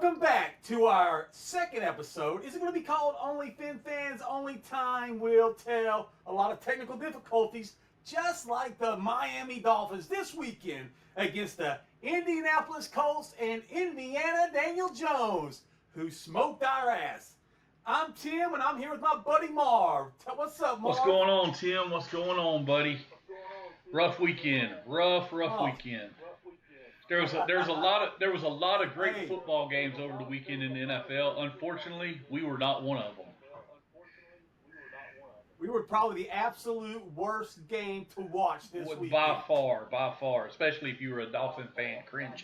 Welcome back to our second episode. Is it going to be called Only Fin Fans? Only time will tell. A lot of technical difficulties, just like the Miami Dolphins this weekend against the Indianapolis Colts and Indiana Daniel Jones, who smoked our ass. I'm Tim, and I'm here with my buddy Marv. What's up, Marv? What's going on, Tim? What's going on, buddy? Rough weekend. Rough weekend. There was a lot of great football games over the weekend in the NFL. Unfortunately, we were not one of them. We were probably the absolute worst game to watch this weekend. By far, especially if you were a Dolphin fan, cringing.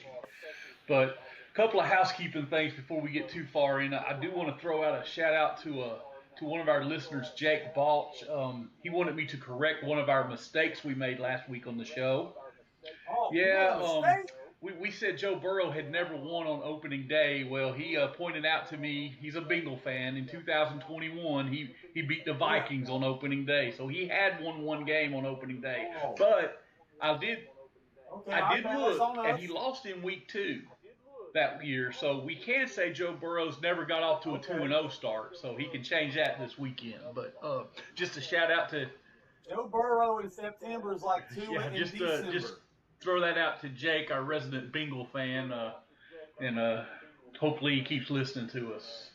But a couple of housekeeping things before we get too far in. I do want to throw out a shout out to one of our listeners, Jake Balch. He wanted me to correct one of our mistakes we made last week on the show. Oh, yeah, we said Joe Burrow had never won on opening day. Well, he pointed out to me, he's a Bengal fan, in 2021 he beat the Vikings on opening day. So he had won one game on opening day. But I did look, and he lost in week 2 that year. So we can say Joe Burrow's never got off to a 2-0 start. So he can change that this weekend. But just a shout out to Joe Burrow in September is like 2 in December. Just throw that out to Jake, our resident Bengal fan, and hopefully he keeps listening to us.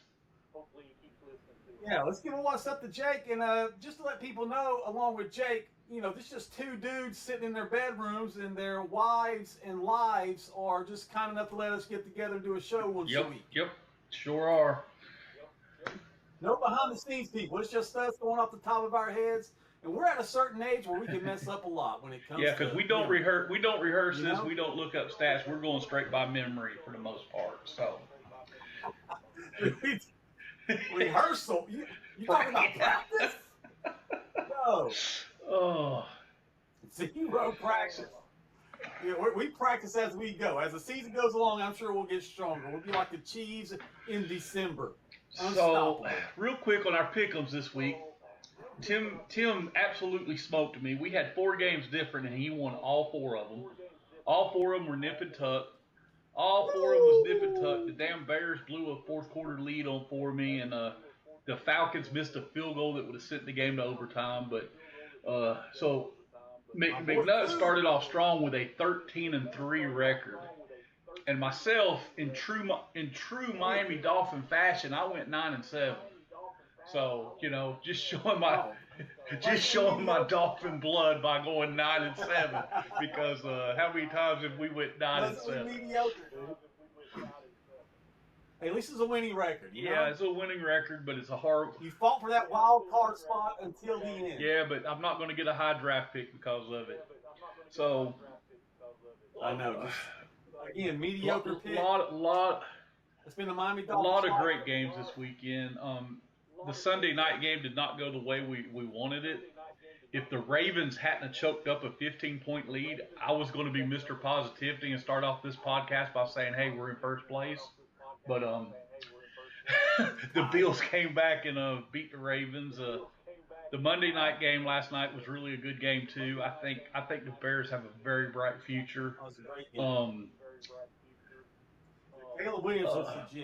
Yeah, let's give a what's up to Jake, and just to let people know, along with Jake, this is just two dudes sitting in their bedrooms, and their wives and lives are just kind enough to let us get together and do a show once a week. Yep, sure are. No behind the scenes people. It's just us going off the top of our heads. And we're at a certain age where we can mess up a lot when it comes to... Yeah, because we don't rehearse. We don't rehearse this. We don't look up stats. We're going straight by memory for the most part. So rehearsal? You talking about practice? No. Oh. Zero practice. Yeah, we practice as we go. As the season goes along, I'm sure we'll get stronger. We'll be like the Chiefs in December. So, real quick on our pick'ems this week. Tim absolutely smoked me. We had 4 games different, and he won all 4 of them. All 4 of them were nip and tuck. All 4 of them was nip and tuck. The damn Bears blew a fourth-quarter lead for me, and the Falcons missed a field goal that would have sent the game to overtime. But so McNutt started off strong with a 13-3 record. And myself, in true Miami Dolphin fashion, I went 9-7. So, just showing my Dolphin blood by going 9-7 because how many times have we went 9-7? Mediocre, dude. Hey, at least it's a winning record. Yeah, it's a winning record, but it's a hard. You fought for that wild card spot until the end. Yeah, but I'm not going to get a high draft pick because of it. So I know. Again, mediocre pick. It's been the Miami Dolphins. A lot of great games this weekend. The Sunday night game did not go the way we wanted it. If the Ravens hadn't choked up a 15-point lead, I was going to be Mr. Positivity and start off this podcast by saying, hey, we're in first place. But the Bills came back and beat the Ravens. The Monday night game last night was really a good game, too. I think the Bears have a very bright future.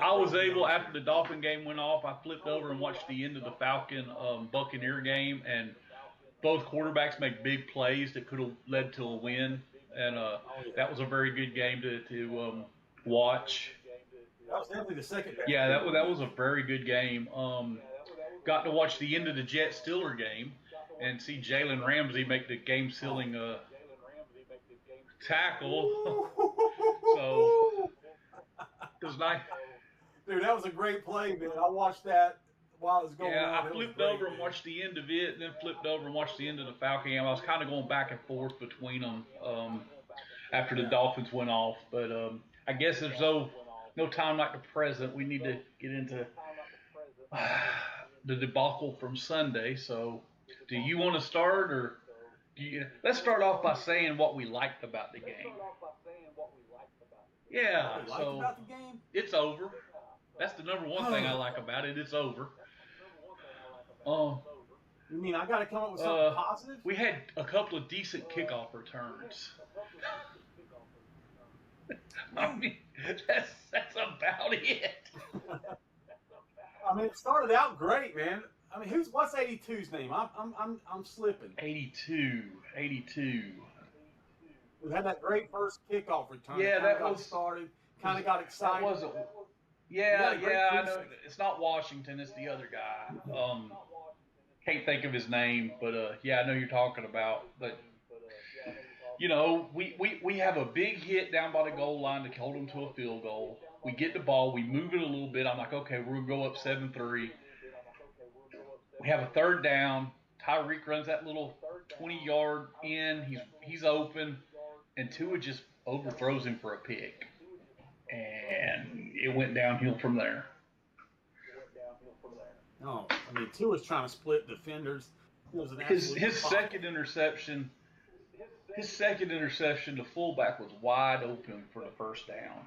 I was able, after the Dolphin game went off, I flipped over and watched the end of the Falcon-Buccaneer game, and both quarterbacks made big plays that could have led to a win, and that was a very good game to watch. That was definitely the second game. Yeah, that was a very good game. Got to watch the end of the Jet-Steeler game and see Jalen Ramsey make the game-sealing tackle. So... It was nice. Dude, that was a great play, man. I watched that while it was going on. Yeah, I flipped over and watched the end of it, and then flipped over and watched the end of the Falcon game. I was kind of going back and forth between them after the Dolphins went off. But I guess there's no time like the present. We need to get into the debacle from Sunday. So do you want to start, or let's start off by saying what we liked about the game. Yeah, so about the game? It's over. That's the number one thing I like about it. It's over. You mean I got to come up with something positive? We had a couple of decent kickoff returns. I mean, that's about about it. I mean, it started out great, man. I mean, what's 82's name? I'm slipping. 82. We had that great first kickoff return. Yeah, that got was started. Kind of got excited. That wasn't. Yeah, I know. It's not Washington. It's the other guy. Can't think of his name, but yeah, I know you're talking about. But you know, we have a big hit down by the goal line to hold them to a field goal. We get the ball, we move it a little bit. I'm like, okay, we're gonna go up 7-3. We have a third down. Tyreek runs that little 20-yard in. He's open, and Tua just overthrows him for a pick, and it went downhill from there. No, I mean, Tua's trying to split defenders. It was an his second interception. His second interception, the fullback was wide open for the first down,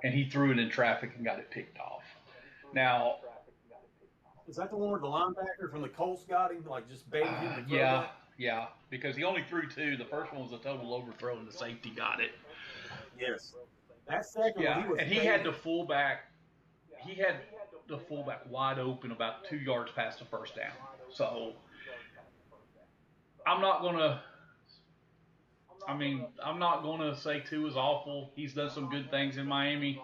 and he threw it in traffic and got it picked off. Now, is that the one where the linebacker from the Colts got him, like just baited him to throw that? Yeah, because he only threw two. The first one was a total overthrow, and the safety got it. Yes. That second one, he was and he had the fullback. He had the fullback wide open about 2 yards past the first down. So I'm not gonna say Tua is awful. He's done some good things in Miami,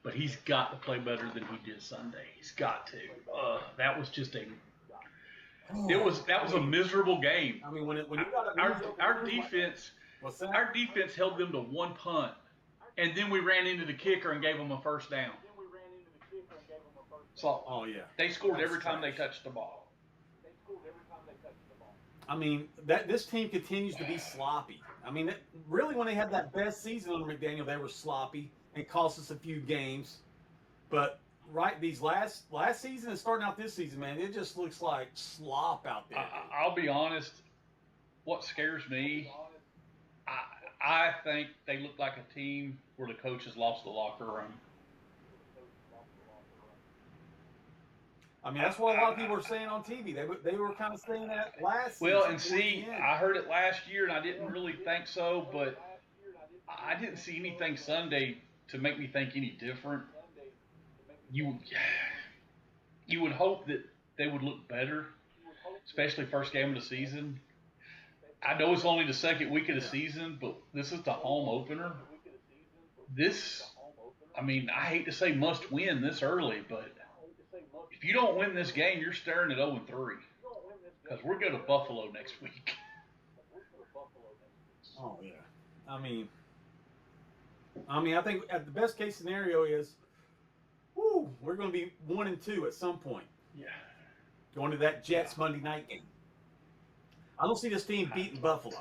but he's got to play better than he did Sunday. He's got to. That was just a miserable game. I mean, when you got our defense, our defense held them to one punt, and then we ran into the kicker and gave them a first down. So, they scored every time they touched the ball. I mean, this team continues to be sloppy. I mean, really, when they had that best season under McDaniel, they were sloppy and cost us a few games. But these last season and starting out this season, man, it just looks like slop out there. I'll be honest. What scares me, I think they look like a team where the coaches lost the locker room. I mean, that's what a lot of people were saying on TV. They were kind of saying that last season. Well, and see, I heard it last year, and I didn't really think so, but I didn't see anything Sunday to make me think any different. You would hope that they would look better, especially first game of the season. I know it's only the second week of the season, but this is the home opener. I mean, I hate to say must win this early, but if you don't win this game, you're staring at 0-3 because we're going to Buffalo next week. Oh yeah, I mean, I think at the best case scenario is, we're going to be 1-2 at some point. Yeah, going to that Jets Monday night game. I don't see this team beating Buffalo.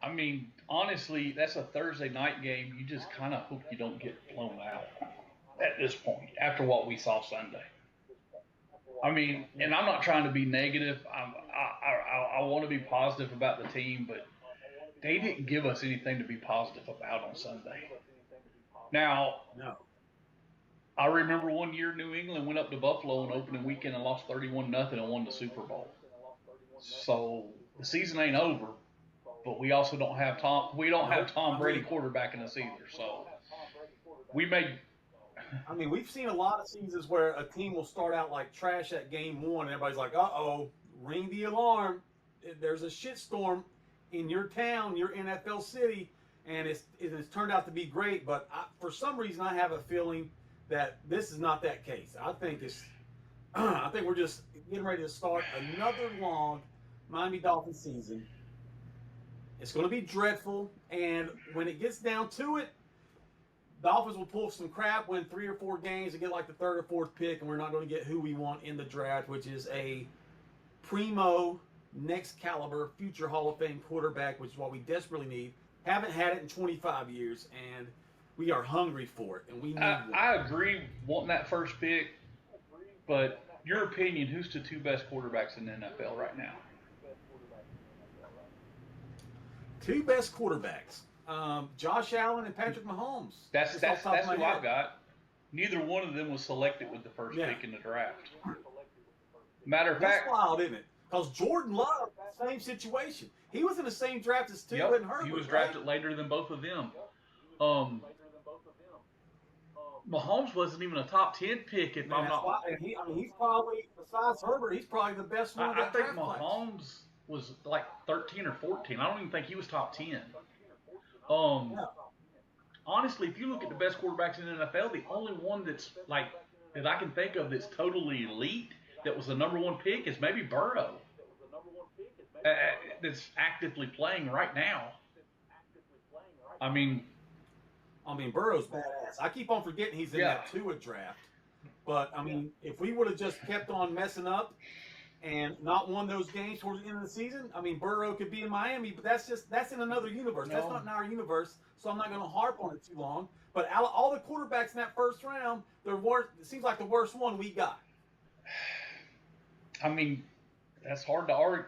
I mean, honestly, that's a Thursday night game. You just kind of hope you don't get blown out at this point after what we saw Sunday. I mean, and I'm not trying to be negative. I want to be positive about the team, but they didn't give us anything to be positive about on Sunday. Now, I remember one year New England went up to Buffalo on opening weekend and lost 31-0 and won the Super Bowl. So the season ain't over, but we also don't have Tom Brady quarterbacking us either. So I mean, we've seen a lot of seasons where a team will start out like trash at game one, and everybody's like, "Uh-oh, ring the alarm! There's a shitstorm in your town, your NFL city," and it has turned out to be great. But for some reason, I have a feeling that this is not that case. I think we're just getting ready to start another long Miami Dolphins season. It's going to be dreadful, and when it gets down to it, Dolphins will pull some crap, win 3 or 4 games, and get like the 3rd or 4th pick, and we're not going to get who we want in the draft, which is a primo, next caliber, future Hall of Fame quarterback, which is what we desperately need. Haven't had it in 25 years, and we are hungry for it, and we need one. I agree wanting that first pick, but your opinion, who's the 2 best quarterbacks in the NFL right now? 2 best quarterbacks. Josh Allen and Patrick Mahomes. That's who I've got. Neither one of them was selected with the first pick in the draft. Matter of fact, that's wild, isn't it? Because Jordan Love, same situation. He was in the same draft as Tua and Herbert. He was drafted later than both of them. Mahomes wasn't even a top 10 pick. If And I'm that's not, why, and he's probably, besides Herbert, he's probably the best one of I that think draft class. Mahomes was like 13 or 14. I don't even think he was top 10. Um, Yeah. Honestly, if you look at the best quarterbacks in the NFL, the only one that's like that I can think of that's totally elite that was the number one pick is maybe Burrow. That's actively playing right now. I mean, Burrow's badass. I keep on forgetting he's in that Tua draft. But, I mean, if we would have just kept on messing up and not won those games towards the end of the season, I mean, Burrow could be in Miami, but that's in another universe. No. That's not in our universe, so I'm not going to harp on it too long. But all the quarterbacks in that first round, it seems like the worst one we got. I mean, that's hard to argue.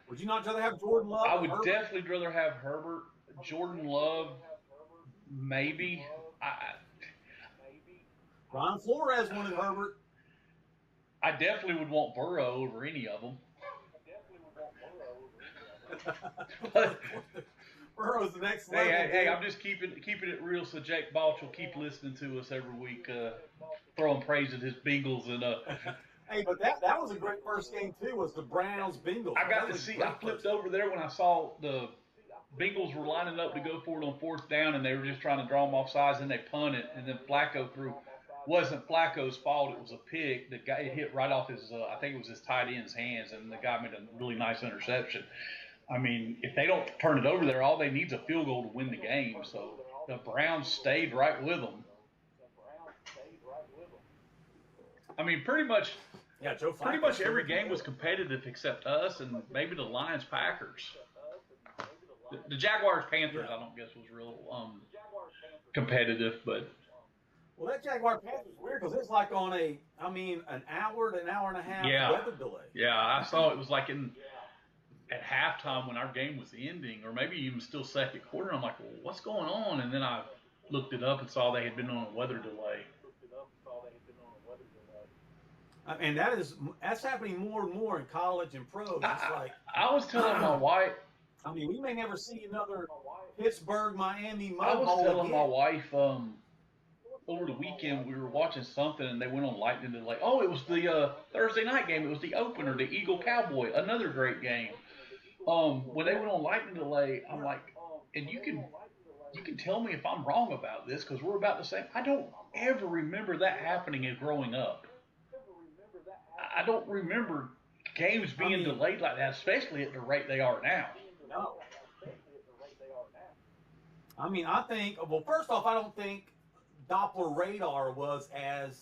Would you not rather have Jordan Love? I would definitely rather have Herbert. Jordan Love, maybe. Ron Flores wanted Herbert. I definitely would want Burrow over any of them. Burrow's the next level. Hey, I'm just keeping it real so Jake Balch will keep listening to us every week, throwing praise at his Bengals. And hey, but that was a great first game too, was the Browns-Bengals. I got to see, I flipped over there when I saw the Bengals were lining up to go for it on fourth down, and they were just trying to draw them off sides, and they punted, and then Flacco threw. Wasn't Flacco's fault. It was a pick. The guy, it hit right off his, I think it was his tight end's hands, and the guy made a really nice interception. I mean, if they don't turn it over there, all they need is a field goal to win the game. So the Browns stayed right with them. I mean, pretty much every game was competitive except us and maybe the Lions-Packers. The Jaguars-Panthers, I don't guess, was real competitive, but. Well, that Jaguar-Panthers was weird because it's like on an hour to an hour and a half weather delay. Yeah, I saw it was like at halftime when our game was ending, or maybe even still second quarter. I'm like, well, what's going on? And then I looked it up and saw they had been on a weather delay. And that's happening more and more in college and pros. It's like I was telling my wife. I mean, we may never see another Pittsburgh, Miami mud hole. I was telling my wife over the weekend we were watching something and they went on lightning delay. Oh, it was the Thursday night game. It was the opener, the Eagle Cowboy, another great game. When they went on lightning delay, I'm like, and you can tell me if I'm wrong about this because we're about the same. I don't ever remember that happening as growing up. I don't remember games being delayed like that, especially at the rate they are now. No. I mean, I think, well, first off, I don't think Doppler radar was as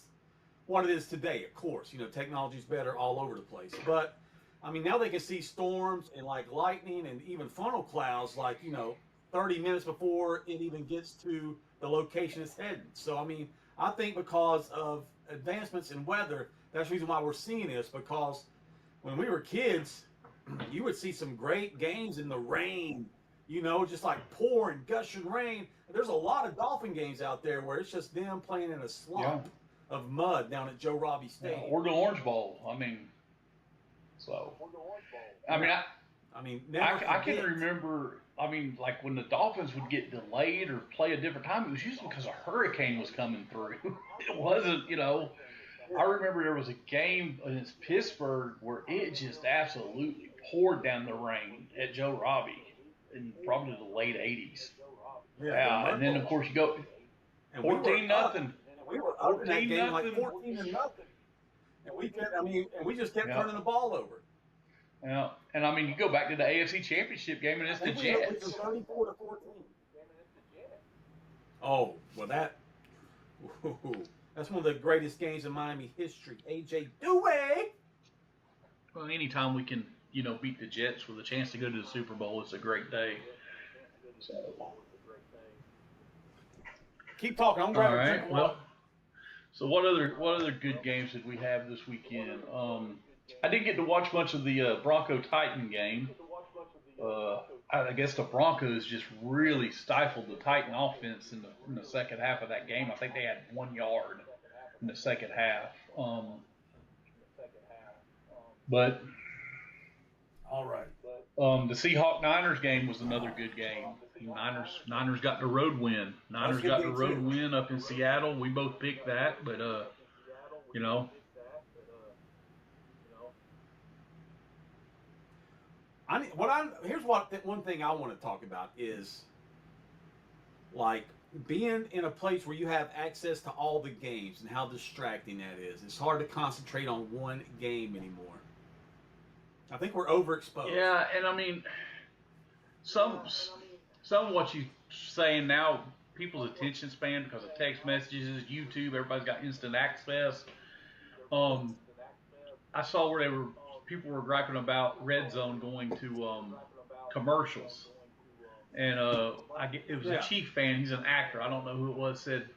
what it is today. Of course, technology's better all over the place. But, I mean, now they can see storms and like lightning and even funnel clouds 30 minutes before it even gets to the location it's heading. So, I mean, I think because of advancements in weather, that's the reason why we're seeing this, because when we were kids, you would see some great games in the rain, just like pouring, gushing rain. There's a lot of Dolphin games out there where it's just them playing in a swamp of mud down at Joe Robbie Stadium. Or the Orange Bowl. I mean, so. I mean, I can remember, like when the Dolphins would get delayed or play a different time, it was usually because a hurricane was coming through. It wasn't, I remember there was a game against Pittsburgh where it just absolutely poured down the rain at Joe Robbie in probably the late 80s. Yeah, and then of course you go 14-0. We were up in that game like 14-0. And we just kept turning the ball over. Yeah, and you go back to the AFC Championship game and it's the Jets. It was 34-14. Oh, well that's one of the greatest games in Miami history. AJ Dewey. Well, anytime we can, beat the Jets with a chance to go to the Super Bowl, it's a great day. So. Keep talking. I'm grabbing a drink of water. So what other good games did we have this weekend? I didn't get to watch much of the Bronco-Titan game. I guess the Broncos just really stifled the Titan offense in the second half of that game. I think they had 1 yard in the second half. All right. The Seahawks-Niners game was another good game. Niners got the road win. Niners got the road win up in Seattle. We both picked that, but you know. Here's one thing I want to talk about is like being in a place where you have access to all the games and how distracting that is. It's hard to concentrate on one game anymore. I think we're overexposed. Yeah, and I mean, some of what you're saying now, people's attention span because of text messages, YouTube, everybody's got instant access. I saw where people were griping about Red Zone going to commercials. And it was a Chief fan. He's an actor. I don't know who it was. Said,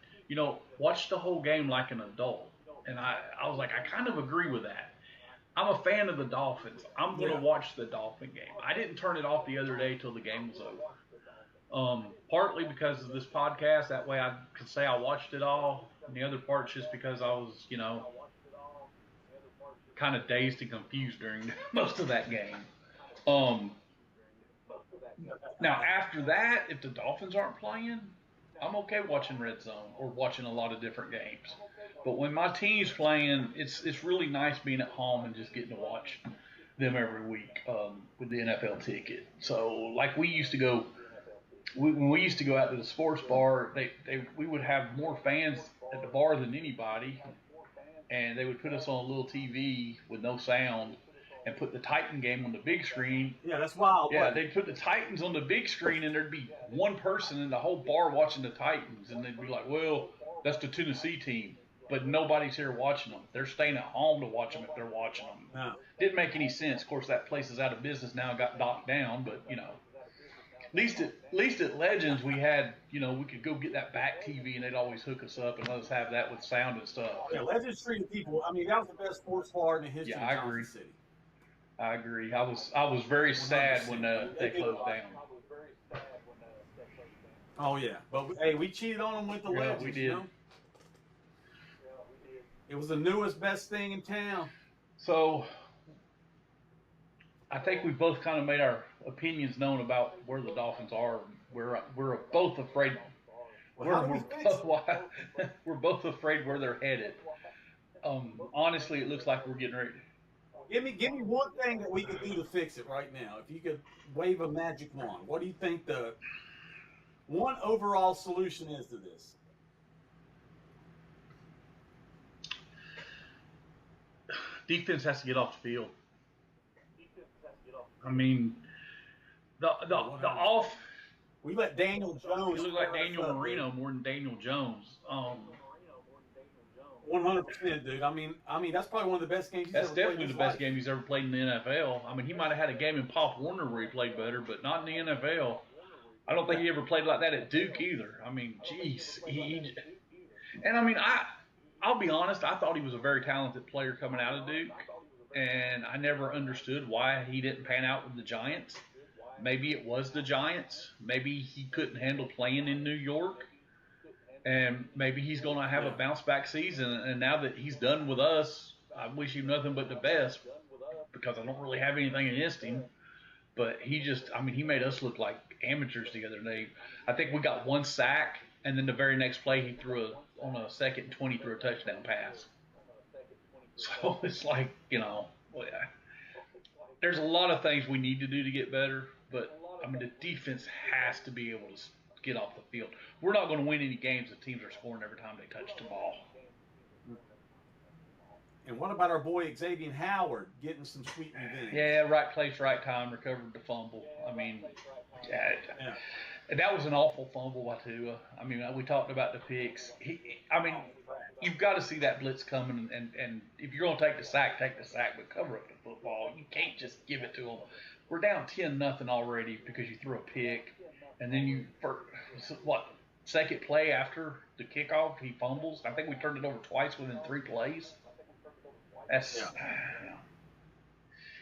watch the whole game like an adult. And I was like, I kind of agree with that. I'm a fan of the Dolphins. I'm going to watch the Dolphin game. I didn't turn it off the other day till the game was over. Partly because of this podcast. That way I could say I watched it all. And the other part's just because I was, kind of dazed and confused during most of that game. Now, after that, if the Dolphins aren't playing, I'm okay watching Red Zone or watching a lot of different games. But when my team's playing, it's really nice being at home and just getting to watch them every week with the NFL ticket. So, like we used to go, when we used to go out to the sports bar, we would have more fans at the bar than anybody, and they would put us on a little TV with no sound and put the Titan game on the big screen. Yeah, that's wild. Yeah, they'd put the Titans on the big screen, and there'd be one person in the whole bar watching the Titans, and they'd be like, well, that's the Tennessee team. But nobody's here watching them. They're staying at home to watch them if they're watching them. No. Didn't make any sense. Of course, that place is out of business now, got knocked down, but, At least at Legends, we had, we could go get that back TV, and they'd always hook us up and let us have that with sound and stuff. Yeah, Legends treated people. I mean, that was the best sports bar in the history of Johnson City. I agree. I was very sad when they closed down. Oh yeah, but hey, we cheated on them with the Legends. We did. It was the newest, best thing in town. So, I think we both kind of made our opinions known about where the Dolphins are. We're both afraid. We're both afraid where they're headed. Honestly, it looks like we're getting ready. Give me one thing that we could do to fix it right now. If you could wave a magic wand, what do you think the one overall solution is to this? Defense has to get off the field. I mean, the off. We let Daniel Jones. He looked like Daniel Marino more than Daniel Jones. 100%, dude. I mean, that's probably one of the best games he's ever played. That's definitely the best game he's ever played in the NFL. I mean, he might have had a game in Pop Warner where he played better, but not in the NFL. I don't think he ever played like that at Duke either. I mean, jeez. And I mean, I'll be honest, I thought he was a very talented player coming out of Duke, and I never understood why he didn't pan out with the Giants. Maybe it was the Giants. Maybe he couldn't handle playing in New York. And maybe he's going to have a bounce-back season. And now that he's done with us, I wish him nothing but the best because I don't really have anything against him. But he made us look like amateurs the other day. I think we got one sack, and then the very next play he threw on a 2nd and 20 threw a touchdown pass. So it's like, there's a lot of things we need to do to get better. But, I mean, the defense has to be able to get off the field. We're not going to win any games if teams are scoring every time they touch the ball. And what about our boy Xavier Howard getting some sweet revenge? Yeah, right place, right time, recovered the fumble. I mean, that was an awful fumble by Tua. I mean, we talked about the picks. You've got to see that blitz coming, and if you're going to take the sack, but cover up the football. You can't just give it to them. We're down 10-0 already because you threw a pick, and then second play after the kickoff, he fumbles. I think we turned it over twice within 3 plays.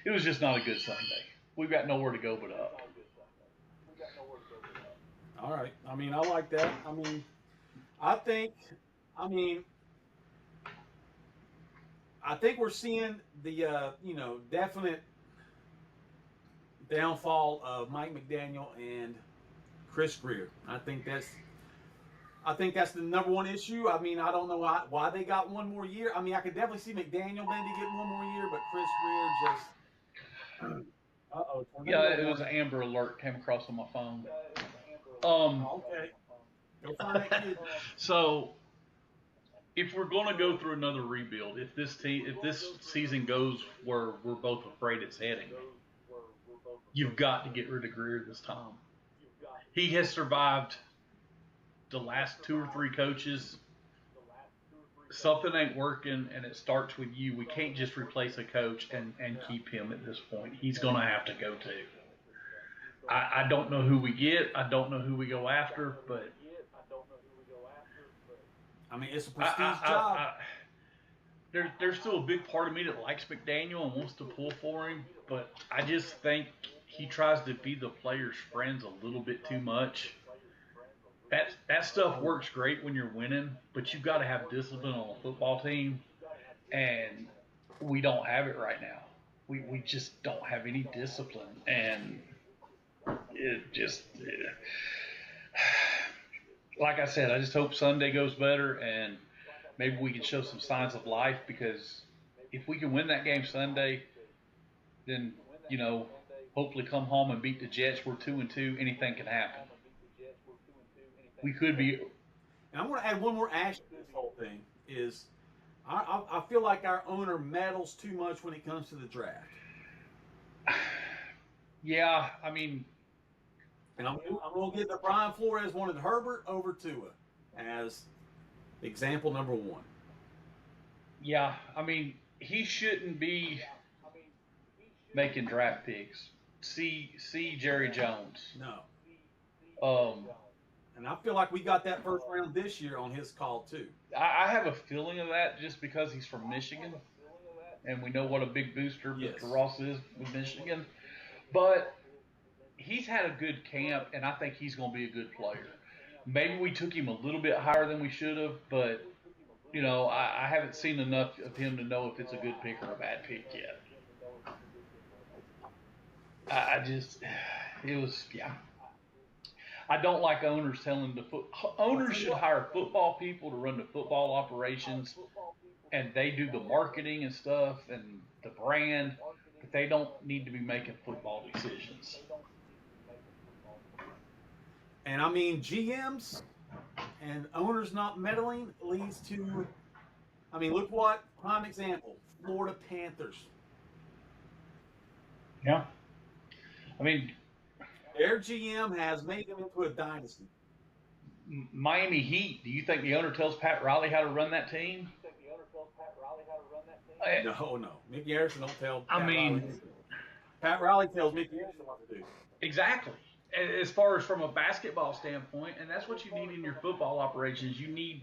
It was just not a good Sunday. We've got nowhere to go but up. All right. I mean, I like that. I mean, I think we're seeing the definite downfall of Mike McDaniel and Chris Greer. I think that's the number one issue. I mean, I don't know why they got one more year. I mean, I could definitely see McDaniel maybe getting one more year, but Chris Greer just. Yeah, it was an Amber Alert came across on my phone. Okay. Go find that kid. So, if we're going to go through another rebuild, if this season goes where we're both afraid it's heading, you've got to get rid of Greer this time. He has survived the last 2 or 3 coaches. Something ain't working, and it starts with you. We can't just replace a coach and keep him at this point. He's going to have to go too. I don't know who we get. I don't know who we go after, but I mean, it's a prestige job. There's still a big part of me that likes McDaniel and wants to pull for him, but I just think he tries to be the players' friends a little bit too much. That stuff works great when you're winning, but you've got to have discipline on a football team, and we don't have it right now. We just don't have any discipline, and like I said, I just hope Sunday goes better, and maybe we can show some signs of life, because if we can win that game Sunday, then, hopefully come home and beat the Jets. We're 2-2. Anything can happen. We could be. And I'm going to add one more aspect to this whole thing is I feel like our owner meddles too much when it comes to the draft. Yeah, I mean. And I'm going to get the Brian Flores wanted Herbert over Tua as example number 1. Yeah, I mean, he shouldn't be making draft picks. See Jerry Jones. No. And I feel like we got that first round this year on his call too. I have a feeling of that just because he's from Michigan, and we know what a big booster Mr. Ross is with Michigan. But he's had a good camp, and I think he's going to be a good player. Maybe we took him a little bit higher than we should have, but I haven't seen enough of him to know if it's a good pick or a bad pick yet. I don't like owners telling owners should hire football people to run the football operations, and they do the marketing and stuff and the brand, but they don't need to be making football decisions. And I mean, GMs and owners not meddling leads to, I mean, look what, prime example, Florida Panthers. Yeah. I mean, their GM has made them into a dynasty. Miami Heat, do you think the owner tells Pat Riley how to run that team? No. Mickey Harrison don't tell Pat Riley. Pat Riley tells Mickey Harrison what to do. Exactly. As far as from a basketball standpoint, and that's what you need in your football operations. You need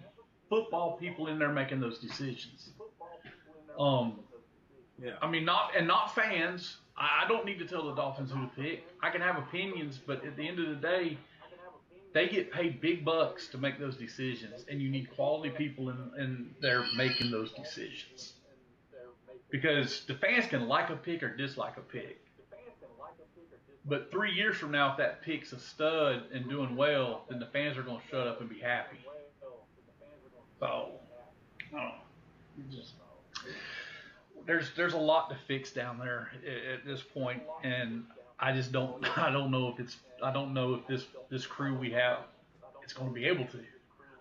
football people in there making those decisions. Yeah. I mean, not fans. I don't need to tell the Dolphins who to pick. I can have opinions, but at the end of the day, they get paid big bucks to make those decisions, and you need quality people in there making those decisions. Because the fans can like a pick or dislike a pick. But 3 years from now, if that pick's a stud and doing well, then the fans are going to shut up and be happy. So, there's a lot to fix down there at this point, and I don't know if this crew we have is going to be able to.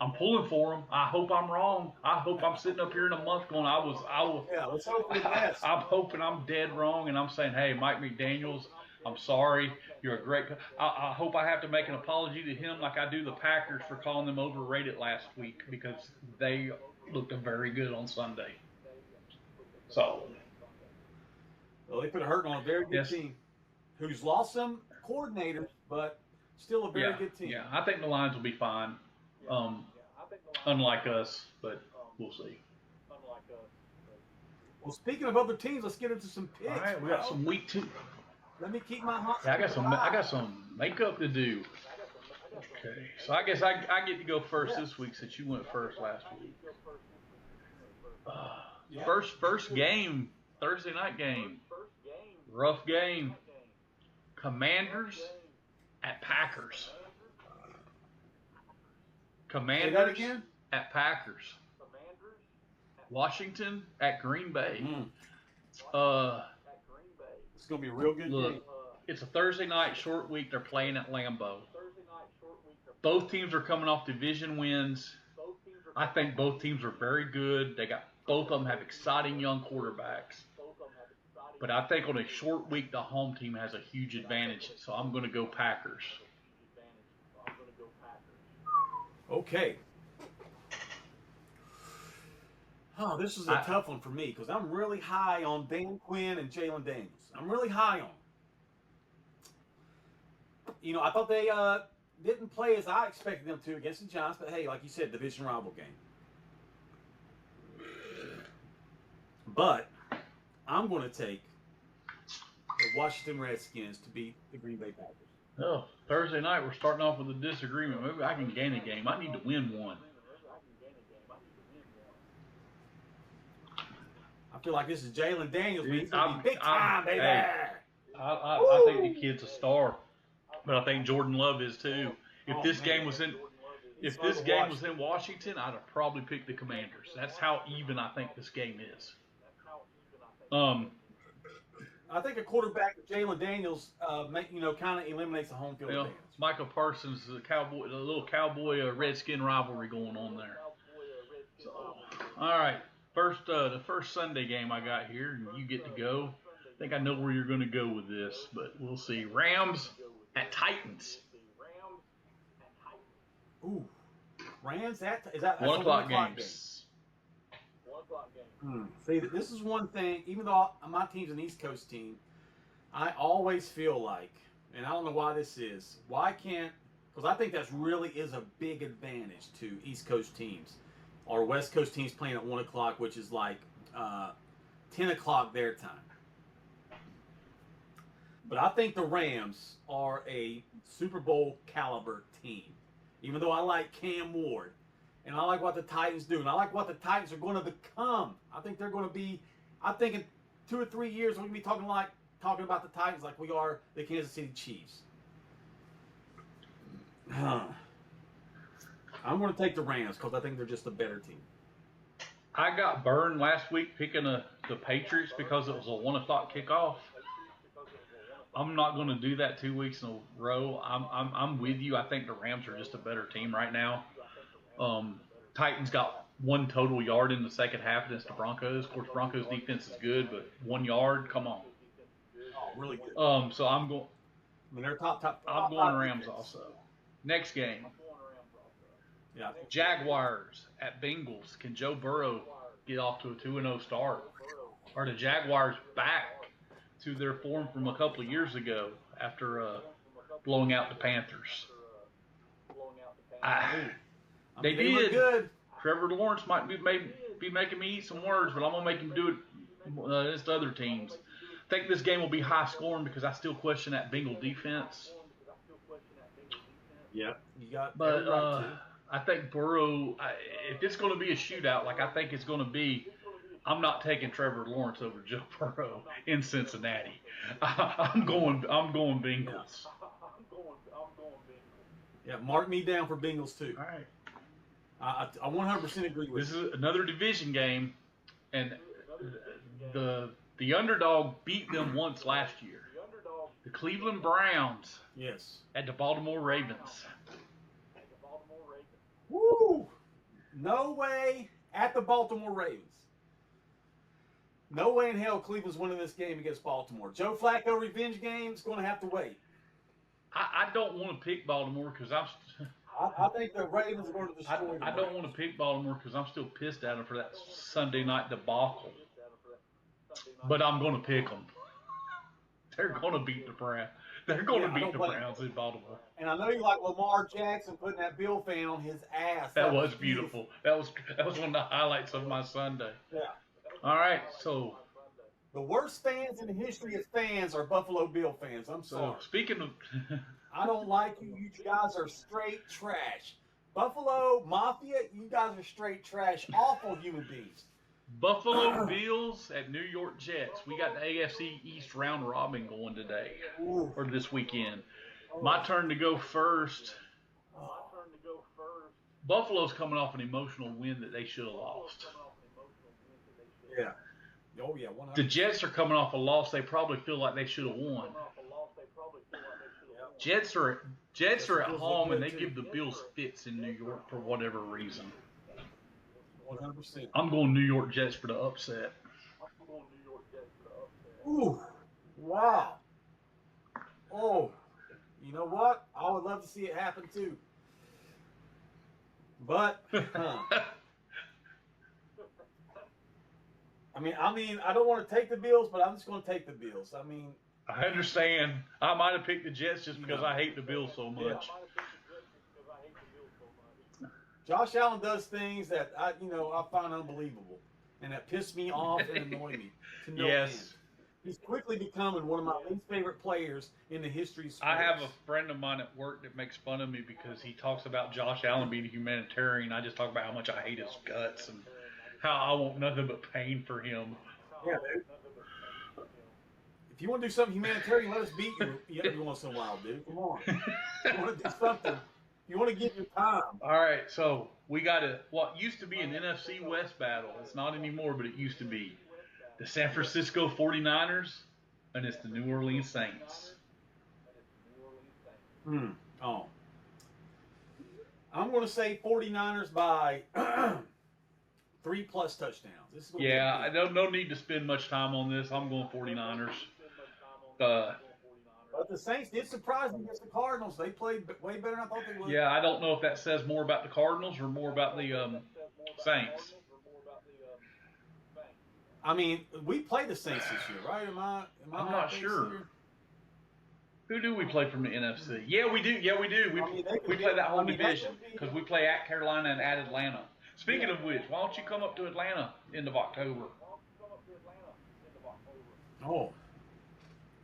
I'm pulling for them. I hope I'm wrong. I hope I'm sitting up here in a month going, Yeah, let's hope for the best. I'm hoping I'm dead wrong, and I'm saying, hey, Mike McDaniels, I'm sorry. You're a great. I hope I have to make an apology to him like I do the Packers for calling them overrated last week, because they looked very good on Sunday. So. Well, they put a hurt on a very good team who's lost some coordinators, but still a very good team. Yeah, I think the Lions will be fine. Unlike us, but we'll see. Well, speaking of other teams, let's get into some picks. All right, we got some week 2. Let me keep my hot. Yeah, I got some makeup to do. Okay, so I guess I get to go first this week since you went first last week. First game, Thursday night game. Rough game. Commanders at Packers. Commanders again? at Packers. Washington at Green Bay. It's going to be a real good game. It's a Thursday night short week. They're playing at Lambeau. Both teams are coming off division wins. I think both teams are very good. Both of them have exciting young quarterbacks. But I think on a short week, the home team has a huge advantage. So I'm going to go Packers. Okay. Oh, this is a tough one for me because I'm really high on Dan Quinn and Jalen Daniels. I'm really high on them. I thought they didn't play as I expected them to against the Giants, but hey, like you said, division rival game. But I'm going to take the Washington Redskins to beat the Green Bay Packers. Oh, Thursday night we're starting off with a disagreement. Maybe I can gain a game. I need to win one. I feel like this is Jalen Daniels. He's going to be big time, baby. I think the kid's a star, but I think Jordan Love is too. If this game was in Washington, I'd have probably picked the Commanders. That's how even I think this game is. I think a quarterback with Jalen Daniels, kind of eliminates the home field advantage. Michael Parsons, the little cowboy Redskin rivalry going on there. So, all right, the first Sunday game I got here, and you get to go. I think I know where you're going to go with this, but we'll see. Rams at Titans. Ooh, Rams is that 1 o'clock game. See, this is one thing. Even though my team's an East Coast team, I always feel like, and I don't know why this is. Why can't? Because I think that really is a big advantage to East Coast teams, or West Coast teams playing at 1 o'clock, which is like 10 o'clock their time. But I think the Rams are a Super Bowl caliber team. Even though I like Cam Ward, and I like what the Titans do, and I like what the Titans are going to become. I think they're going to be. I think in 2 or 3 years we're going to be talking about the Titans like we are the Kansas City Chiefs. I'm going to take the Rams because I think they're just a better team. I got burned last week picking the Patriots because it was a 1 o'clock kickoff. I'm not going to do that 2 weeks in a row. I'm with you. I think the Rams are just a better team right now. Titans got 1 total yard in the second half against the Broncos. Of course, Broncos defense is good, but 1 yard, come on. Oh, really good. So I'm going. I mean, they're top. I'm going Rams also. Next game. Yeah. Jaguars at Bengals. Can Joe Burrow get off to a 2-0 start? Are the Jaguars back to their form from a couple of years ago after blowing out the Panthers? They did. Look good. Trevor Lawrence might be making me eat some words, but I'm going to make him do it against other teams. I think this game will be high scoring because I still question that Bengal defense. Yeah, you got. But I think Burrow, if it's going to be a shootout, like I think it's going to be, I'm not taking Trevor Lawrence over Joe Burrow in Cincinnati. I'm going Bengals. Yeah, mark me down for Bengals too. All right. I 100% agree with you. This is another division game, and the underdog beat them once last year. The Cleveland Browns. Yes. At the Baltimore Ravens. Woo! No way at the Baltimore Ravens. No way in hell Cleveland's winning this game against Baltimore. Joe Flacco revenge game's going to have to wait. I don't want to pick Baltimore because I think the Ravens are going to destroy them. I don't want to pick Baltimore because I'm still pissed at them for that Sunday night debacle. But I'm going to pick them. They're going to beat the Browns. They're going to beat the Browns in Baltimore. And I know you like Lamar Jackson putting that Bill fan on his ass. That was beautiful. That was one of the highlights of my Sunday. Yeah. All right, so the worst fans in the history of fans are Buffalo Bill fans. I'm sorry. So speaking of, I don't like you. You guys are straight trash. Buffalo Mafia, you guys are straight trash. Awful human beings. Buffalo Bills at New York Jets. We got the AFC East round robin going today, or this weekend. My turn to go first. Buffalo's coming off an emotional win that they should have lost. Yeah. Oh, yeah, 100%. The Jets are coming off a loss they probably feel like they should have won. Jets are at home, and they give the Bills fits in New York for whatever reason. 100%. I'm going New York Jets for the upset. Ooh, wow. Oh, you know what? I would love to see it happen too. But, I mean, I don't want to take the Bills, but I'm just going to take the Bills. I mean, I understand. I might have picked the Jets just because I hate the Bills so much. Yeah. Josh Allen does things that I find unbelievable, and that piss me off and annoy me to no end. He's quickly becoming one of my least favorite players in the history of sports. I have a friend of mine at work that makes fun of me because he talks about Josh Allen being a humanitarian. I just talk about how much I hate his guts and how I want nothing but pain for him. Yeah, dude. If you want to do something humanitarian, let us beat you every once in a while, dude. Come on. If you want to do something, you want to give your time. All right, so we got what used to be an NFC West battle. It's not anymore, but it used to be. The San Francisco 49ers, and it's the New Orleans Saints. Oh. I'm going to say 49ers by 3+ touchdowns. This is no need to spend much time on this. I'm going 49ers. But the Saints did surprise me against the Cardinals. They played way better than I thought they would. Yeah, I don't know if that says more about the Cardinals or more about the Saints. I mean, we played the Saints this year, right? I'm not sure. Who do we play from the NFC? Yeah, we do. We play that whole division because we play at Carolina and at Atlanta. Speaking of which, why don't you come up to Atlanta end of October? Oh.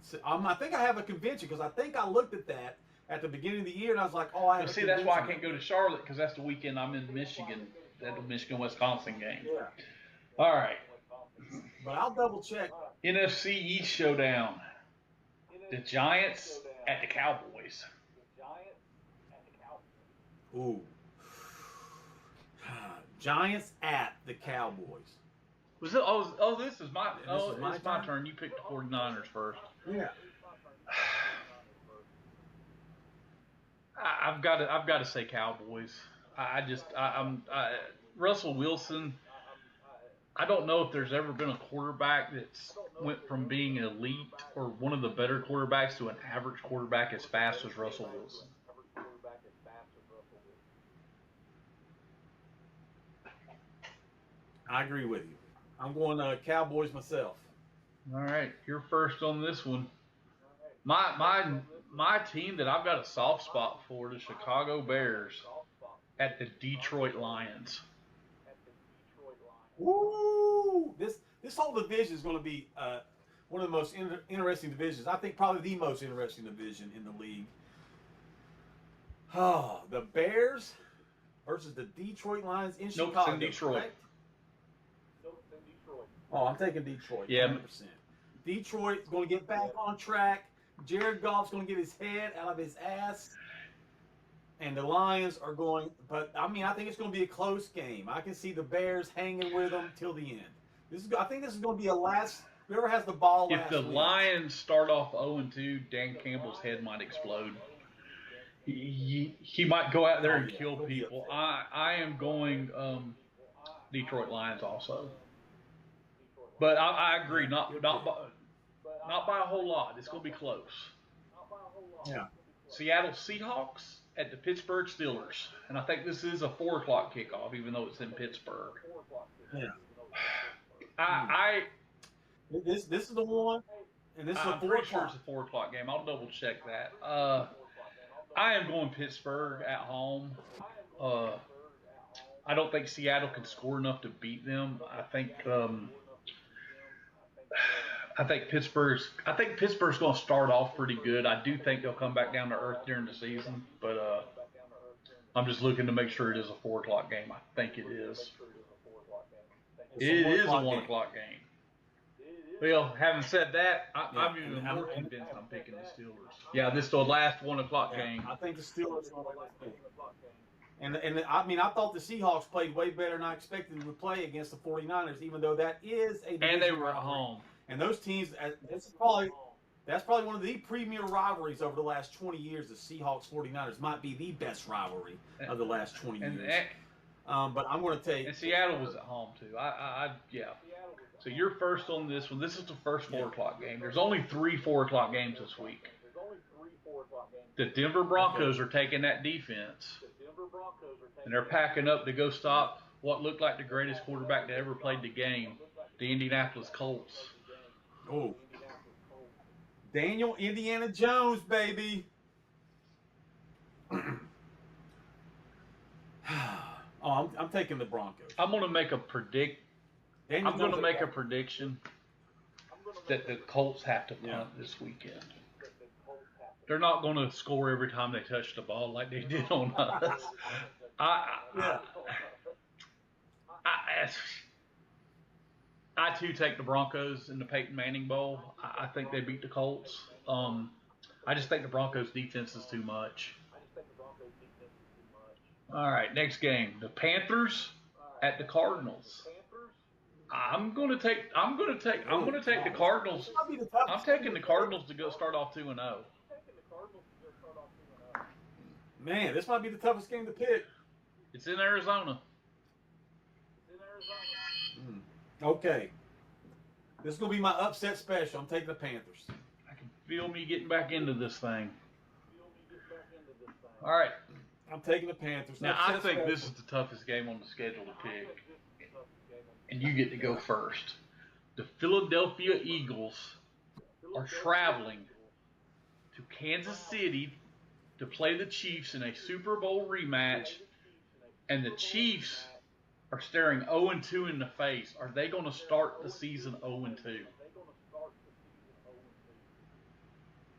So, I think I have a convention because I think I looked at that at the beginning of the year and I was like, oh, I have a convention. That's why I can't go to Charlotte because that's the weekend I'm in Michigan, that Michigan-Wisconsin game. Yeah. All right. But I'll double check. NFC East showdown. The Giants at the Cowboys. Ooh. Giants at the Cowboys. Was it? This is my. It's my turn. You picked the 49ers first. Yeah. I've got to say Cowboys. Russell Wilson. I don't know if there's ever been a quarterback that's went from being elite or one of the better quarterbacks to an average quarterback as fast as Russell Wilson. I agree with you. I'm going Cowboys myself. All right, you're first on this one. My team that I've got a soft spot for, the Chicago Bears at the Detroit Lions. Woo! This whole division is going to be one of the most interesting divisions. I think probably the most interesting division in the league. Oh, the Bears versus the Detroit Lions in Chicago. Nope, it's in Detroit. Correct? Oh, I'm taking Detroit. Yeah. 100%. Detroit's going to get back on track. Jared Goff's going to get his head out of his ass. And the Lions are going, but I think it's going to be a close game. I can see the Bears hanging with them till the end. I think this is going to be a last. Whoever has the ball last. If the Lions start off 0-2, Dan Campbell's head might explode. He might go out there and kill people. I am going Detroit Lions also. But I agree, not by a whole lot. It's going to be close. Yeah. Seattle Seahawks at the Pittsburgh Steelers, and I think this is a 4:00 kickoff, even though it's in Pittsburgh. Yeah. This is the one, and this is a 4:00. I'm pretty sure it's a 4:00 game. I'll double check that. I am going Pittsburgh at home. I don't think Seattle can score enough to beat them. I think Pittsburgh's going to start off pretty good. I do think they'll come back down to earth during the season, but I'm just looking to make sure it is a 4:00 game. I think it is. It is a 1:00 game. Well, having said that, I'm even more convinced I'm picking the Steelers. Yeah, this is the last 1:00 game. I think the Steelers are going to win. And I mean, I thought the Seahawks played way better than I expected them to play against the 49ers, even though that is a And they division were at rivalry. home. And those teams, that's probably one of the premier rivalries over the last 20 years. The Seahawks-49ers might be the best rivalry of the last 20 years. But I'm going to take. And Seattle was at home too. Yeah. So you're first on this one. This is the first 4 o'clock game. There's only 3 4 o'clock games this week. The Denver Broncos are taking that defense, and they're packing up to go stop what looked like the greatest quarterback that ever played the game, the Indianapolis Colts. Oh, Daniel Indiana Jones, baby. I'm taking the Broncos. I'm going to make a prediction that the Colts have to punt this weekend. They're not going to score every time they touch the ball like they did on us. I too take the Broncos in the Peyton Manning Bowl. I think they beat the Colts. I just think the Broncos defense is too much. All right, next game, the Panthers at the Cardinals. I'm going to take the Cardinals. I'm taking the Cardinals to go start off 2-0. Man, this might be the toughest game to pick. It's in Arizona. Okay. This is going to be my upset special. I'm taking the Panthers. I can feel me getting back into this thing. All right. I'm taking the Panthers. Now, I think this is the toughest game on the schedule to pick. And you get to go first. The Philadelphia Eagles are traveling to Kansas City to play the Chiefs in a Super Bowl rematch, and the Chiefs are staring 0-2 in the face. Are they going to start the season 0-2?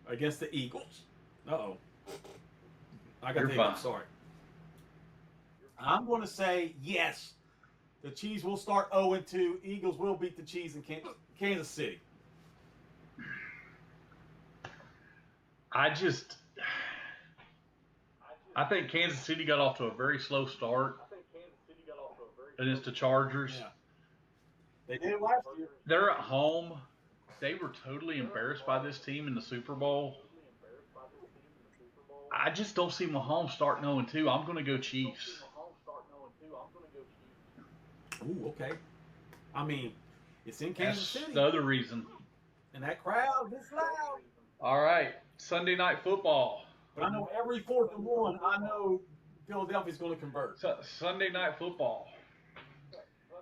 Against the Eagles. Uh-oh. I got to You're fine. I'm sorry. I'm going to say yes. The Chiefs will start 0-2. Eagles will beat the Chiefs in Kansas City. I think Kansas City got off to a very slow start against the Chargers. Yeah. They did it last year. They're at home. They were totally embarrassed by this team in the Super Bowl. I just don't see Mahomes starting 0-2. I'm going to go Chiefs. Ooh, okay. I mean, it's in Kansas City. That's the other reason. And that crowd is loud. All right, Sunday Night Football. But I know every 4th and 1, I know Philadelphia's going to convert. Sunday Night Football.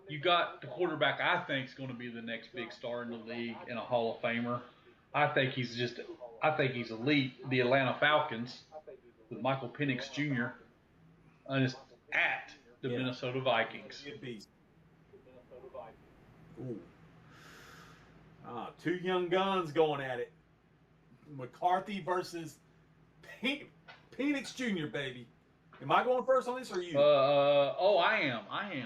You got the quarterback I think is going to be the next big star in the league and a Hall of Famer. I think he's elite. The Atlanta Falcons with Michael Penix Jr. and it's at the Minnesota Vikings. Ooh. 2 young guns going at it. McCarthy versus Penix Jr., baby. Am I going first on this or you? I am. I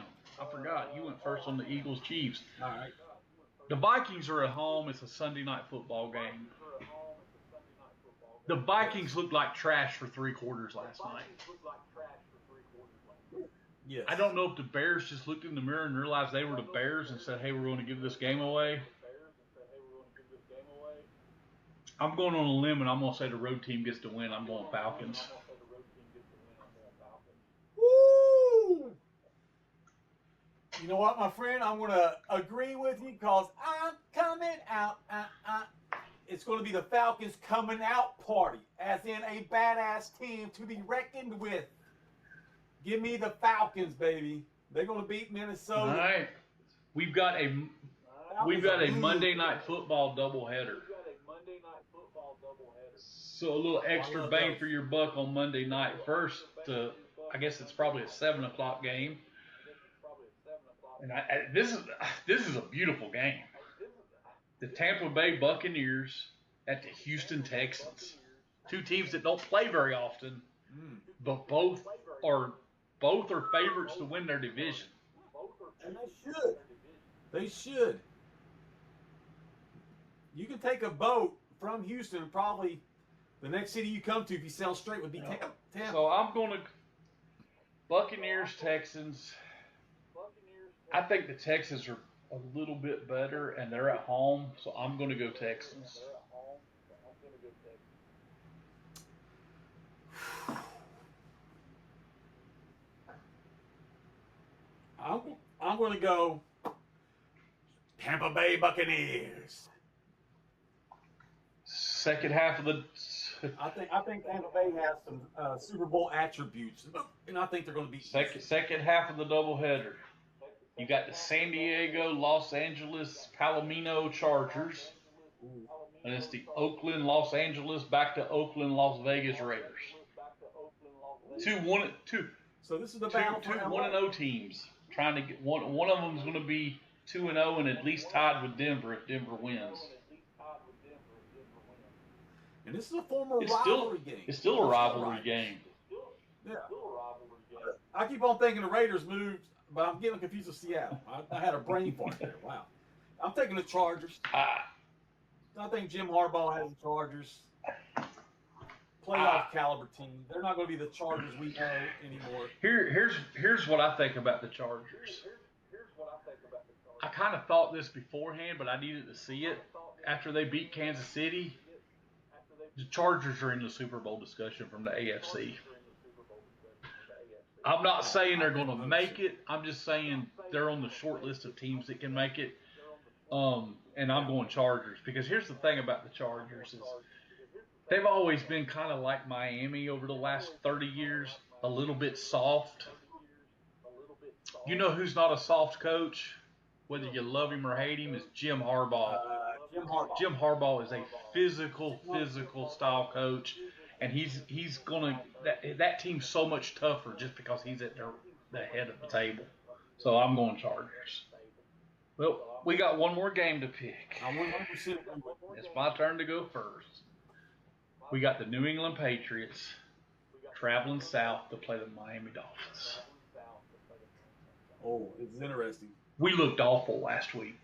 forgot. You went first on the Eagles Chiefs. All right. The Vikings are at home. It's a Sunday Night Football game. The Vikings looked like trash for 3 quarters last night. Yes. I don't know if the Bears just looked in the mirror and realized they were the Bears and said, hey, we're going to give this game away. I'm going on a limb, and I'm going to say the road team gets to win. I'm going Falcons. Woo! You know what, my friend? I'm going to agree with you because I'm coming out. It's going to be the Falcons coming out party, as in a badass team to be reckoned with. Give me the Falcons, baby. They're going to beat Minnesota. All right. We've got a Monday Night Football doubleheader. So a little extra bang for your buck on Monday night. First, I guess it's probably a 7 o'clock game. And this is a beautiful game. The Tampa Bay Buccaneers at the Houston Texans. 2 teams that don't play very often, but both are favorites to win their division. And they should. They should. You can take a boat from Houston and probably the next city you come to, if you sail straight, would be Tampa. So I'm going to Buccaneers, Texans. I think the Texans are a little bit better, and they're at home, so I'm going to go Texans. I'm going to go Tampa Bay Buccaneers. Second half of the. I think Tampa Bay has some Super Bowl attributes, and I think they're going to be second half of the doubleheader. You got the San Diego, Los Angeles, Palomino Chargers, and it's the Oakland, Los Angeles, back to Oakland, Las Vegas Raiders. Two. So this is the battle for 1-0 teams trying to get one. One of them is going to be 2-0 and at least tied with Denver if Denver wins. And this is a former rivalry game. It's still a rivalry game. Yeah. I keep on thinking the Raiders moved, but I'm getting confused with Seattle. I had a brain fart there. Wow. I'm taking the Chargers. I think Jim Harbaugh has the Chargers. Playoff caliber team. They're not going to be the Chargers we know anymore. Here's what I think about the Chargers. I kind of thought this beforehand, but I needed to see it. After they beat Kansas City, the Chargers are in the Super Bowl discussion from the AFC. I'm not saying they're going to make it. I'm just saying they're on the short list of teams that can make it. And I'm going Chargers because here's the thing about the Chargers is they've always been kind of like Miami over the last 30 years, a little bit soft. You know who's not a soft coach, whether you love him or hate him, is Jim Harbaugh. Jim Harbaugh is a physical style coach, and he's gonna that team's so much tougher just because he's at the head of the table. So I'm going Chargers. Well, we got one more game to pick. I'm 100%. It's my turn to go first. We got the New England Patriots traveling south to play the Miami Dolphins. Oh, it's interesting. We looked awful last week.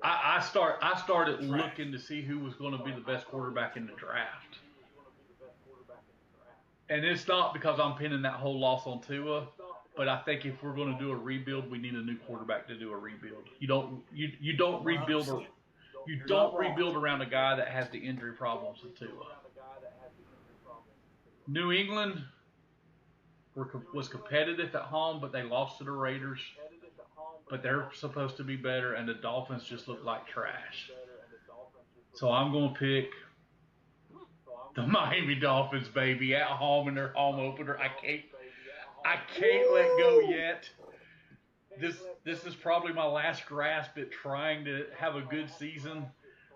I started looking to see who was going to be the best quarterback in the draft. And it's not because I'm pinning that whole loss on Tua, but I think if we're going to do a rebuild, we need a new quarterback to do a rebuild. You don't rebuild around a guy that has the injury problems with Tua. New England was competitive at home, but they lost to the Raiders. But they're supposed to be better, and the Dolphins just look like trash. So I'm going to pick the Miami Dolphins, baby, at home in their home opener. I can't let go yet. This is probably my last grasp at trying to have a good season.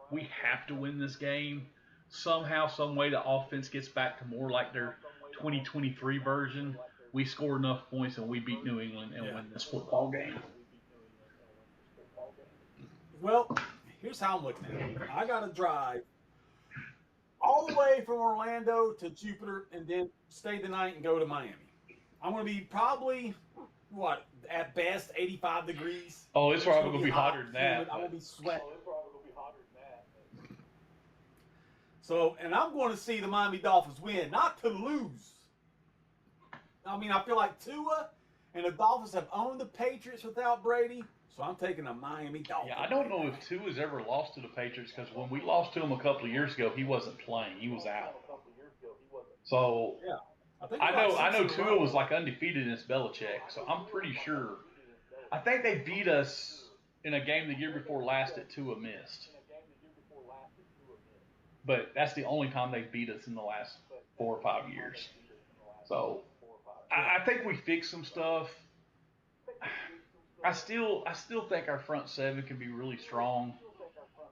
We have to win this game. Somehow, some way, the offense gets back to more like their 2023 version. We score enough points and we beat New England and win this football game. Well, here's how I'm looking at it. I got to drive all the way from Orlando to Jupiter and then stay the night and go to Miami. I'm going to be probably, at best 85 degrees. Oh, it's probably going to be hotter than that. I'm going to be sweating. So, and I'm going to see the Miami Dolphins win, not to lose. I mean, I feel like Tua and the Dolphins have owned the Patriots without Brady, so I'm taking the Miami Dolphins. Yeah, I don't know if Tua's ever lost to the Patriots because when we lost to him a couple of years ago, he wasn't playing. He was out. So, yeah. I know Tua was like undefeated against Belichick, so I'm pretty sure. I think they beat us in a game the year before last that Tua missed. But that's the only time they beat us in the last 4 or 5 years. So I think we fixed some stuff. I still think our front seven can be really strong.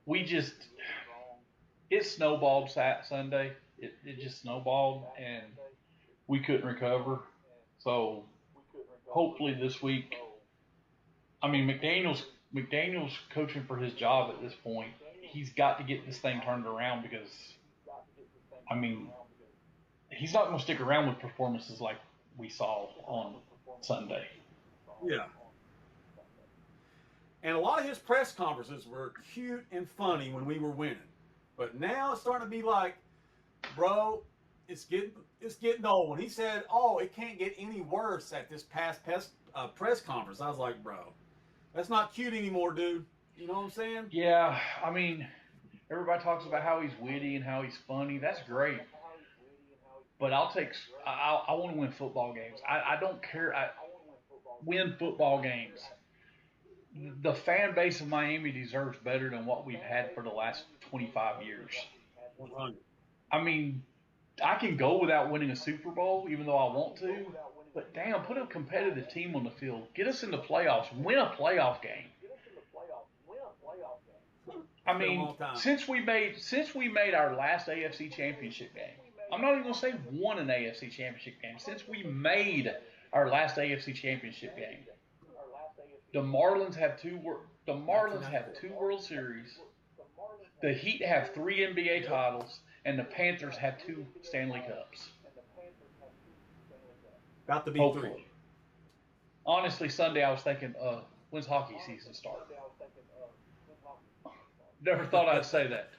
It snowballed Sunday. It just snowballed and we couldn't recover. So hopefully this week, I mean, McDaniel's coaching for his job at this point. He's got to get this thing turned around because, I mean, he's not going to stick around with performances like we saw on Sunday. Yeah. And a lot of his press conferences were cute and funny when we were winning. But now it's starting to be like, bro, it's getting old. When he said, "Oh, it can't get any worse" at this past press conference, I was like, "Bro, that's not cute anymore, dude." You know what I'm saying? Yeah, I mean, everybody talks about how he's witty and how he's funny. That's great. But I want to win football games. I don't care. Win football games. The fan base of Miami deserves better than what we've had for the last 25 years. 100. I mean, I can go without winning a Super Bowl, even though I want to. But damn, put a competitive team on the field. Get us in the playoffs. Win a playoff game. I mean, since we made our last AFC Championship game, I'm not even gonna say won an AFC Championship game. Since we made our last AFC Championship game, the Marlins have two World Series. The Heat have 3 NBA titles, and the Panthers have 2 Stanley Cups. About to be Hopefully. 3. Honestly, Sunday I was thinking, when's hockey season start? Never thought I'd say that.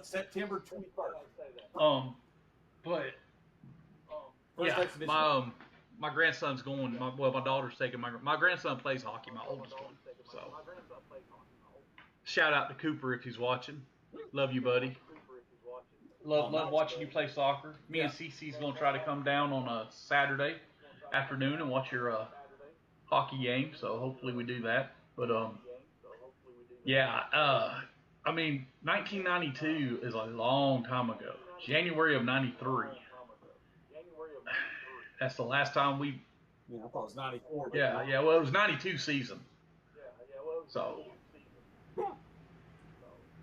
September 21st. But First yeah, exhibition. my grandson's going. My daughter's taking my grandson plays hockey. My oldest one. So shout out to Cooper if he's watching. Love you, buddy. Love watching you play soccer. Me and Cece's gonna try to come down on a Saturday afternoon and watch your hockey game. So hopefully we do that. But I mean, 1992 is a long time ago. January of '93. That's the last time we. Yeah, I thought it was 94. Yeah. Well, it was '92 season. So.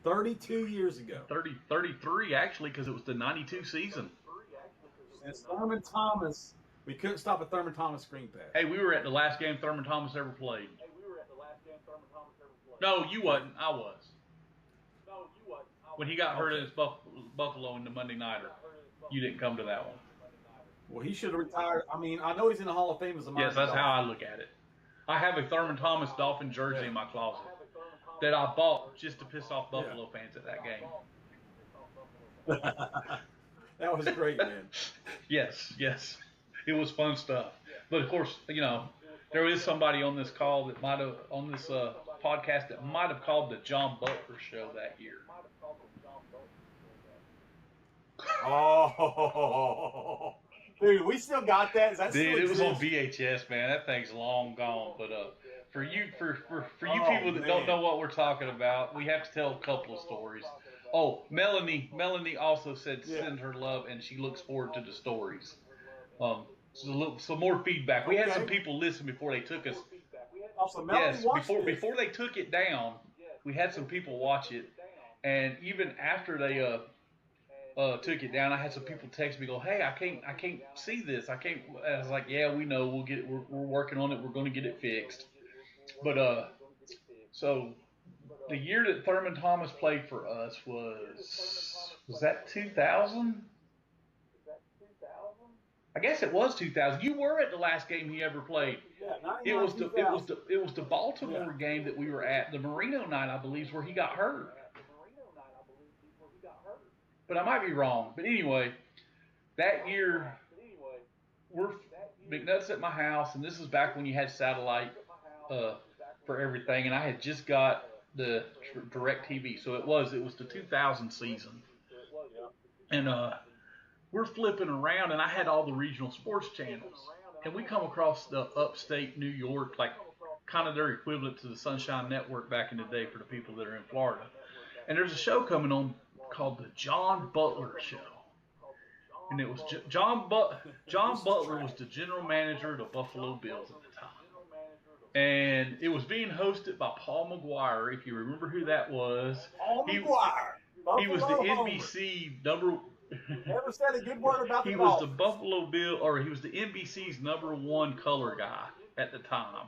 32 years ago. 33 actually, because it was the '92 season. Since Thurman Thomas, we couldn't stop a Thurman Thomas screen pass. Hey, we were at the last game Thurman Thomas ever played. No, you wasn't. I was. When he got hurt against Buffalo in the Monday Nighter, you didn't come to that one. Well, he should have retired. I mean, I know he's in the Hall of Fame as a Miami Yes, that's Dolphin. how I look at it. I have a Thurman Thomas Dolphin jersey in my closet that I bought just to piss off Buffalo fans at that game. That was great, man. Yes. It was fun stuff. But of course, there is somebody on this call that might have, on this podcast, that might have called the John Butler show that year. Oh, dude, we still got that. Is that Dude, still it was on exist? VHS, man. That thing's long gone. But for you Oh, people that don't know what we're talking about, we have to tell a couple of stories. Oh, Melanie also said send her love, and she looks forward to the stories. Some more feedback. We had some people listen before they took us. Also, Melanie watched this. Before they took it down, we had some people watch it, and even after they took it down, I had some people text me, go, "Hey, I can't see this. I can't." I was like, "Yeah, we know. We'll get it. We're working on it. We're going to get it fixed." But so the year that Thurman Thomas played for us was that 2000? I guess it was 2000. You were at the last game he ever played. Yeah, It was the Baltimore game that we were at. The Marino night, I believe, is where he got hurt. But I might be wrong. But anyway, that year, we're McNutt's at my house, and this is back when you had satellite for everything, and I had just got the DirecTV, so it was the 2000 season, and we're flipping around, and I had all the regional sports channels, and we come across the upstate New York, like kind of their equivalent to the Sunshine Network back in the day for the people that are in Florida, and there's a show coming on called the John Butler Show. And it was John Butler was the general manager of the Buffalo Bills at the time. And it was being hosted by Paul McGuire, if you remember who that was. Paul McGuire. He was the NBC number. Never said a good word about the He was the Dolphins. Buffalo Bill, or he was the NBC's #1 color guy at the time.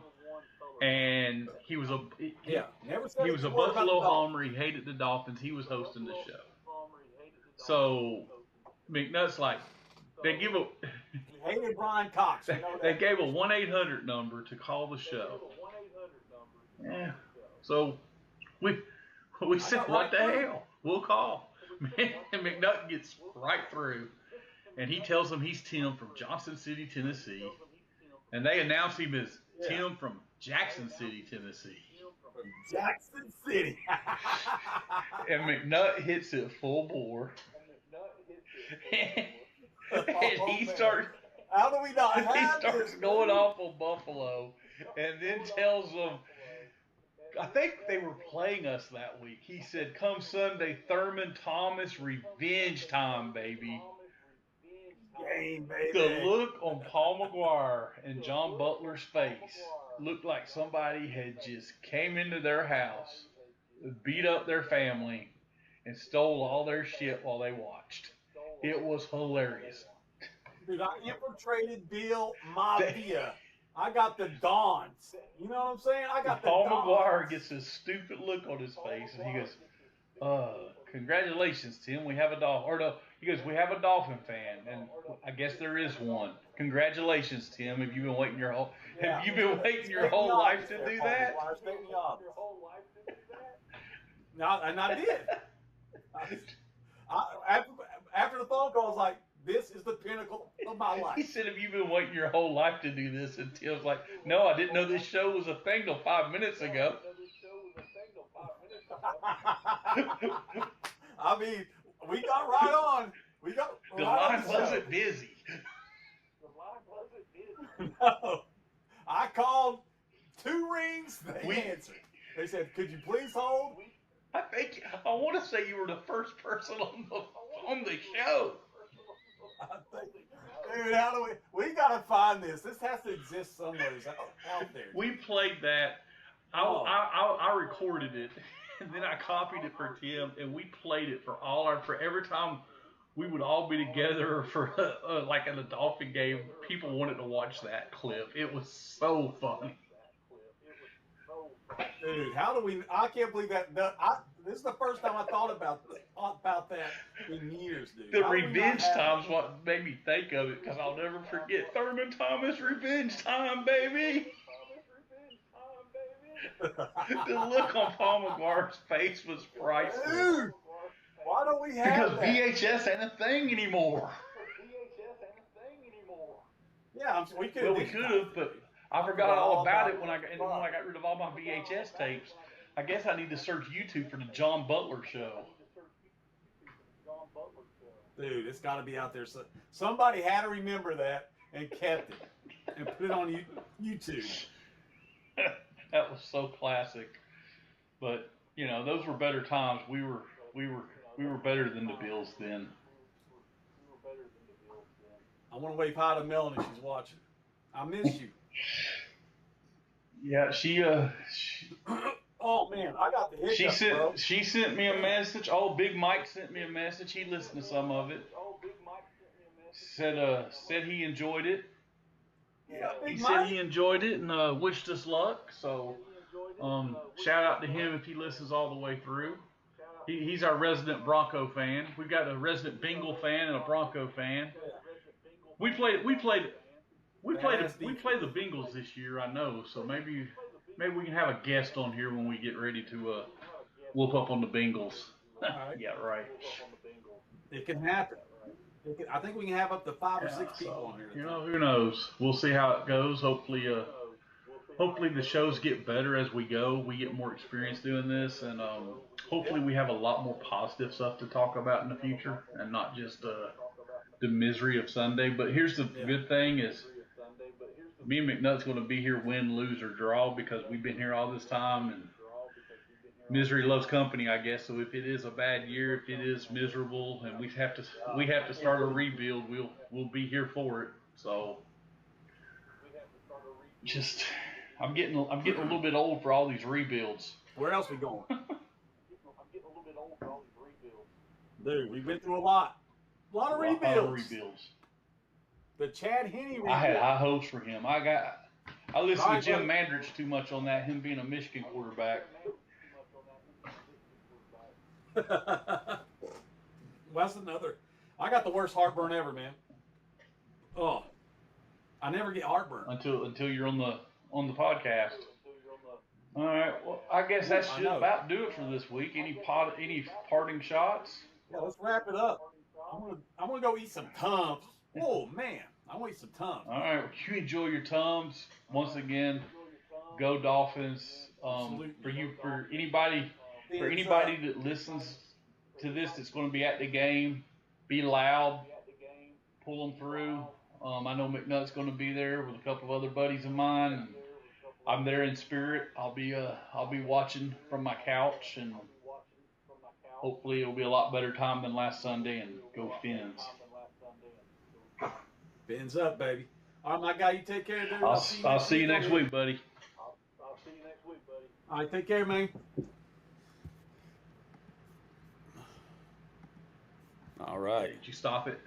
And he was a never said he was a good word about the Buffalo Dolphins. homer. He hated the Dolphins. He was hosting the show. So McNutt's like, they give a He hated Brian Cox. You know they that. gave a 1-800 number to call the show. Yeah. So we said, what the hell? We'll call. Man, McNutt gets right through. and he tells them he's Tim from Johnson City, Tennessee, and they announce him as Tim from Jackson City, Tennessee. Jackson City. And McNutt hits it full bore. And he starts. How do we not have He starts going off on Buffalo, and then tells them, I think they were playing us that week. He said, "Come Sunday, Thurman Thomas, revenge time, baby." Game, baby. The look on Paul McGuire and John Butler's face looked like somebody had just came into their house, beat up their family, and stole all their shit while they watched. It was hilarious. Dude, I infiltrated Bill Mafia. I got the Dons. You know what I'm saying? I got the Paul Dons. McGuire gets this stupid look on his face, and he goes, "Congratulations, Tim. We have a Dolphin." Or no, he goes, "We have a Dolphin fan, and I guess there is one. Congratulations, Tim. Have you been waiting your whole whole life to do that?" No, and I did. After the phone call, I was like, "This is the pinnacle of my life." He said, "Have you been waiting your whole life to do this?" And Tim's like, "No, I didn't know this show was a thing till 5 minutes ago." I mean, we got right on. We got The right line on the wasn't busy. No. I called 2 rings. They answered. They said, "Could you please hold?" I want to say you were the first person on the show. Dude, how do we gotta find this. This has to exist somewhere out there. We played that. I recorded it, and then I copied it for Tim, and we played it for every time we would all be together for like at a Dolphin game. People wanted to watch that clip. It was so funny. Dude, I can't believe that. This is the first time I thought about that in years, dude. The revenge time's what made me think of it, because I'll never forget Thurman Thomas revenge time, baby. The look on Paul McGuire's face was priceless. Dude, why don't we have that? Because VHS ain't a thing anymore. Yeah, we could. Well, we could have, but I forgot all about it when I got rid of all my VHS tapes. I guess I need to search YouTube for the John Butler show. Dude, it's got to be out there. So somebody had to remember that and kept it and put it on YouTube. That was so classic. But you know, those were better times. We were better than the Bills then. I want to wave hi to Melanie. She's watching. I miss you. Yeah, she Oh man, I got the hiccups, bro. She sent me a message. Oh, Big Mike sent me a message. He listened to some of it. Said he enjoyed it. Yeah, he said he enjoyed it and wished us luck. So, shout out to him if he listens all the way through. He's our resident Bronco fan. We've got a resident Bengal fan and a Bronco fan. We play the Bengals this year, I know. So maybe we can have a guest on here when we get ready to whoop up on the Bengals. Right. Yeah, right. It can happen. I think we can have up to 5 or 6 people on here. You know, who knows? We'll see how it goes. Hopefully the shows get better as we go. We get more experience doing this, and hopefully we have a lot more positive stuff to talk about in the future, and not just the misery of Sunday. But here's the good thing is, me and McNutt's going to be here, win, lose, or draw, because we've been here all this time, and misery loves company, I guess. So if it is a bad year, if it is miserable, and we have to start a rebuild, we'll be here for it. So just I'm getting a little bit old for all these rebuilds. Where else we going? Dude, we've been through a lot of rebuilds. The Chad Henne rebuild. I had high hopes for him. I listened to Jim Mandrich too much on that, him being a Michigan quarterback. That's another. I got the worst heartburn ever, man. Oh, I never get heartburn until you're on the podcast. All right. Well, I guess that should about do it for this week. Any parting shots? Yeah, let's wrap it up. I'm gonna go eat some Tums. Oh man, I want to eat some Tums. All right, you enjoy your Tums. Once again, go Dolphins. For anybody that listens to this that's going to be at the game, be loud, pull them through. I know McNutt's going to be there with a couple of other buddies of mine. I'm there in spirit. I'll be watching from my couch, and hopefully it'll be a lot better time than last Sunday. And go Fins. Fins up, baby. All right, my guy, you take care, dude. I'll see you next week, buddy. All right, take care, man. All right. Did you stop it?